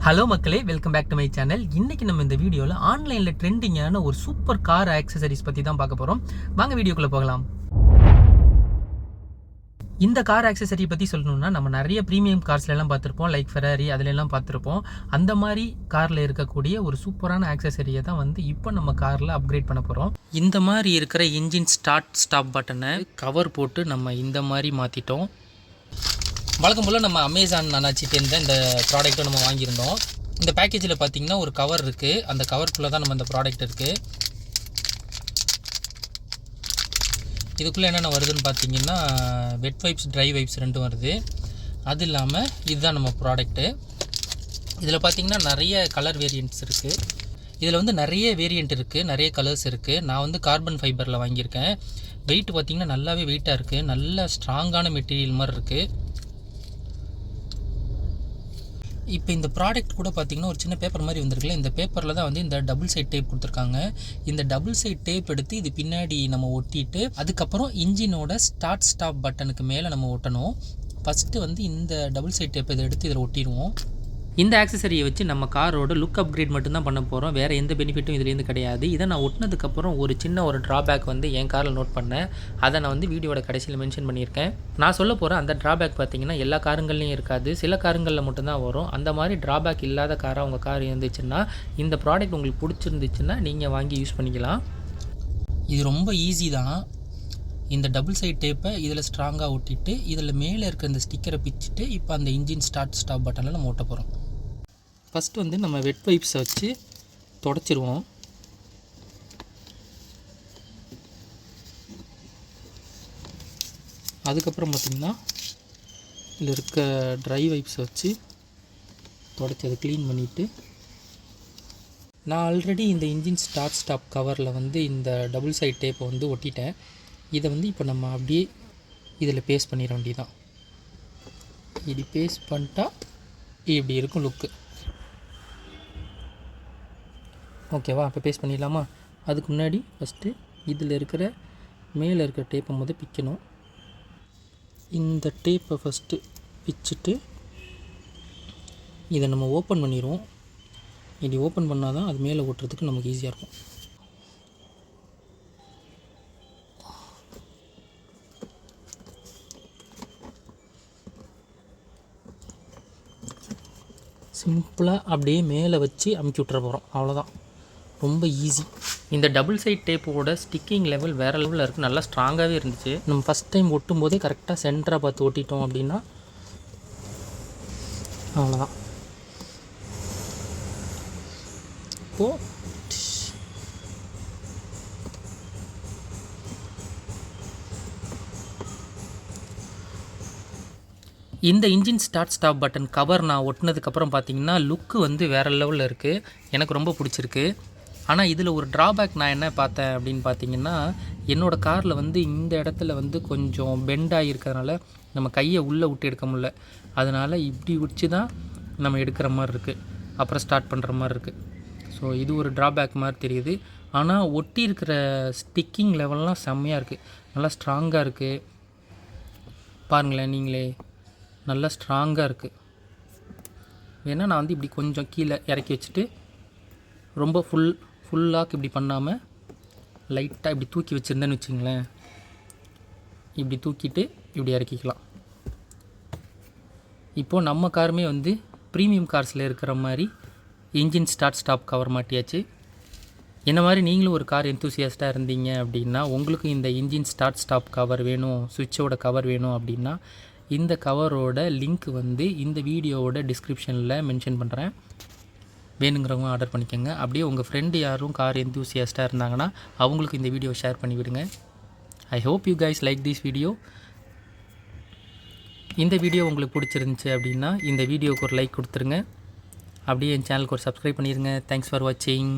Hello மக்களே, welcome back to my channel. இன்றைக்கி நம்ம இந்த வீடியோவில் ஆன்லைனில் ட்ரெண்டிங்கான ஒரு சூப்பர் கார் ஆக்சசரிஸ் பற்றி தான் பார்க்க போகிறோம். வாங்க வீடியோக்குள்ளே போகலாம். இந்த கார் ஆக்சசரி பற்றி சொல்லணும்னா, நம்ம நிறைய ப்ரீமியம் கார்ஸ்லாம் பார்த்துருப்போம். லைக் ஃபெராரி அதிலெல்லாம் பார்த்துருப்போம். அந்த மாதிரி காரில் இருக்கக்கூடிய ஒரு சூப்பரான ஆக்சசரியை தான் இப்போ நம்ம காரில் அப்கிரேட் பண்ண போகிறோம். இந்த மாதிரி இருக்கிற இன்ஜின் ஸ்டாப் பட்டனை கவர் போட்டு நம்ம இந்த மாதிரி மாற்றிட்டோம். வழக்கம் போல் நம்ம அமேசான் அண்ணாச்சிட்டேருந்து இந்த ப்ராடக்ட்டை நம்ம வாங்கியிருந்தோம். இந்த பேக்கேஜில் பார்த்திங்கன்னா ஒரு கவர் இருக்குது. அந்த கவருக்குள்ளே தான் நம்ம இந்த ப்ராடக்ட் இருக்குது. இதுக்குள்ளே என்னென்ன வருதுன்னு பார்த்திங்கன்னா வெட் வைப்ஸ், ட்ரை வைப்ஸ் ரெண்டும் வருது. அது இல்லாமல் இதுதான் நம்ம ப்ராடக்ட்டு. இதில் பார்த்திங்கன்னா நிறைய கலர் வேரியண்ட்ஸ் இருக்குது. இதில் நிறைய வேரியண்ட் இருக்குது, நிறைய கலர்ஸ் இருக்குது. நான் கார்பன் ஃபைபரில் வாங்கியிருக்கேன். வெயிட் பார்த்திங்கன்னா நல்லாவே வெயிட்டாக இருக்குது. நல்ல ஸ்ட்ராங்கான மெட்டீரியல் மாதிரி இருக்குது. இப்போ இந்த ப்ராடக்ட் கூட பார்த்திங்கன்னா ஒரு சின்ன பேப்பர் மாதிரி வந்திருக்குல்ல, இந்த பேப்பரில் தான் இந்த டபுள் சைட் டேப் கொடுத்துருக்காங்க. இந்த டபுள் சைட் டேப் எடுத்து இது பின்னாடி நம்ம ஒட்டிட்டு அதுக்கப்புறம் இன்ஜினோட ஸ்டாப் பட்டனுக்கு மேலே நம்ம ஒட்டணும். ஃபஸ்ட்டு இந்த டபுள் சைட் டேப் இதை எடுத்து இதில் ஒட்டிடுவோம். இந்த ஆக்சசரியை வச்சு நம்ம காரோட லுக் அப்கிரேட் மட்டும்தான் பண்ண போகிறோம். வேறு எந்த பெனிஃபிட்டும் இதுலேருந்து கிடையாது. இதை நான் ஒட்டினதுக்கப்புறம் ஒரு சின்ன ட்ராபேக் என் காரில் நோட் பண்ணேன். அதை நான் வீடியோட கடைசியில் மென்ஷன் பண்ணியிருக்கேன். நான் சொல்ல போகிற அந்த ட்ராபேக் பார்த்திங்கன்னா எல்லா காருங்கள்லையும் இருக்காது, சில காருங்களில் மட்டும்தான் வரும். அந்த மாதிரி ட்ராபேக் இல்லாத காராக உங்கள் கார் இருந்துச்சுன்னா, இந்த ப்ராடக்ட் உங்களுக்கு பிடிச்சிருந்துச்சுன்னா நீங்கள் வாங்கி யூஸ் பண்ணிக்கலாம். இது ரொம்ப ஈஸி தான். இந்த டபுள் சைட் டேப்பை இதில் ஸ்ட்ராங்காக ஒட்டிட்டு இதில் மேலே இருக்க இந்த ஸ்டிக்கரை பிச்சுட்டு இப்போ அந்த இன்ஜின் ஸ்டாப் பட்டனில் நம்ம ஒட்ட போகிறோம். ஃபஸ்ட்டு நம்ம வெட் வைப்ஸை வச்சு தொடச்சிருவோம். அதுக்கப்புறம் பார்த்திங்கன்னா இதில் இருக்க ட்ரை வைப்ஸை வச்சு தொடச்சி அதை க்ளீன் பண்ணிவிட்டு, நான் ஆல்ரெடி இந்த இன்ஜின் ஸ்டாப் கவரில் இந்த டபுள் சைட் டேப்பை ஒட்டிட்டேன். இதை இப்போ நம்ம அப்படியே இதில் பேஸ்ட் பண்ணிட வேண்டியதான். இப்படி பேஸ்ட் பண்ணிட்டா இப்படி இருக்கும் லுக்கு. ஓகேவா? இப்போ பேஸ்ட் பண்ணிடலாமா? அதுக்கு முன்னாடி ஃபஸ்ட்டு இதில் இருக்கிற மேலே இருக்கிற டேப்பை பிக்கணும். இந்த டேப்பை ஃபஸ்ட்டு பிச்சுட்டு இதை நம்ம ஓப்பன் பண்ணிடுவோம். இப்படி ஓப்பன் பண்ணால் தான் அது மேலே ஓட்டுறதுக்கு நமக்கு ஈஸியாக இருக்கும். சிம்பிளாக அப்படியே மேலே வச்சு அமுக்கி விட்டுற போகிறோம். அவ்வளோதான், ரொம்ப ஈஸி. இந்த டபுள் சைட் டேப்போட ஸ்டிக்கிங் லெவல் வேறு லெவலில் இருக்குது. நல்லா ஸ்ட்ராங்காகவே இருந்துச்சு. நம்ம ஃபஸ்ட் டைம் ஒட்டும் போதே கரெக்டாக சென்டராக பார்த்து ஒட்டிட்டோம் அப்படின்னா அவ்வளோதான். இப்போது இந்த இன்ஜின் ஸ்டாப் பட்டன் கவர் நான் ஒட்டினதுக்கப்புறம் பார்த்திங்கன்னா லுக்கு வேறு லெவலில் இருக்குது. எனக்கு ரொம்ப பிடிச்சிருக்கு. ஆனால் இதில் ஒரு ட்ராபேக் நான் என்ன பார்த்தேன் அப்படின்னு பார்த்திங்கன்னா, என்னோடய காரில் இந்த இடத்துல கொஞ்சம் பெண்டாகி இருக்கிறதுனால நம்ம கையை உள்ளே விட்டு எடுக்க முடியல. அதனால் இப்படி வச்சு தான் நம்ம எடுக்கிற மாதிரி இருக்குது, அப்புறம் ஸ்டார்ட் பண்ணுற மாதிரி இருக்குது. ஸோ இது ஒரு ட்ராபேக் மாதிரி தெரியுது. ஆனால் ஒட்டி இருக்கிற ஸ்டிக்கிங் லெவல்லாம் செம்மையாக இருக்குது, நல்லா ஸ்ட்ராங்காக இருக்குது. பாருங்களேன் நீங்களே, நல்லா ஸ்ட்ராங்காக இருக்குது. வேணால் நான் இப்படி கொஞ்சம் கீழே இறக்கி வச்சுட்டு ரொம்ப ஃபுல்லாக இப்படி பண்ணாமல் லைட்டாக இப்படி தூக்கி வச்சுருந்தேன்னு வச்சுங்களேன். இப்படி தூக்கிட்டு இப்படி இறக்கிக்கலாம். இப்போது நம்ம காருமே ப்ரீமியம் கார்ஸில் இருக்கிற மாதிரி இன்ஜின் ஸ்டாப் கவர் மாட்டியாச்சு. என்ன மாதிரி நீங்களும் ஒரு கார் எந்தூசியாஸ்ட்டாக இருந்தீங்க அப்படின்னா, உங்களுக்கு இந்த இன்ஜின் ஸ்டாப் கவர் வேணும், சுவிட்சோட கவர் வேணும் அப்படின்னா இந்த கவரோட லிங்க் இந்த வீடியோவோட டிஸ்கிரிப்ஷனில் மென்ஷன் பண்ணுறேன். வேணுங்கிறவங்க ஆர்டர் பண்ணிக்கோங்க. அப்படியே உங்கள் ஃப்ரெண்டு யாரும் கார் எந்தூசியாஸ்ட்டாக இருந்தாங்கன்னா அவங்களுக்கு இந்த வீடியோ ஷேர் பண்ணிவிடுங்க. I hope you guys like this video. இந்த வீடியோ உங்களுக்கு பிடிச்சிருந்துச்சி அப்படின்னா இந்த வீடியோவுக்கு ஒரு லைக் கொடுத்துருங்க. அப்படியே என் சேனலுக்கு ஒரு சப்ஸ்கிரைப் பண்ணிடுங்க. தேங்க்ஸ் ஃபார் வாட்சிங்.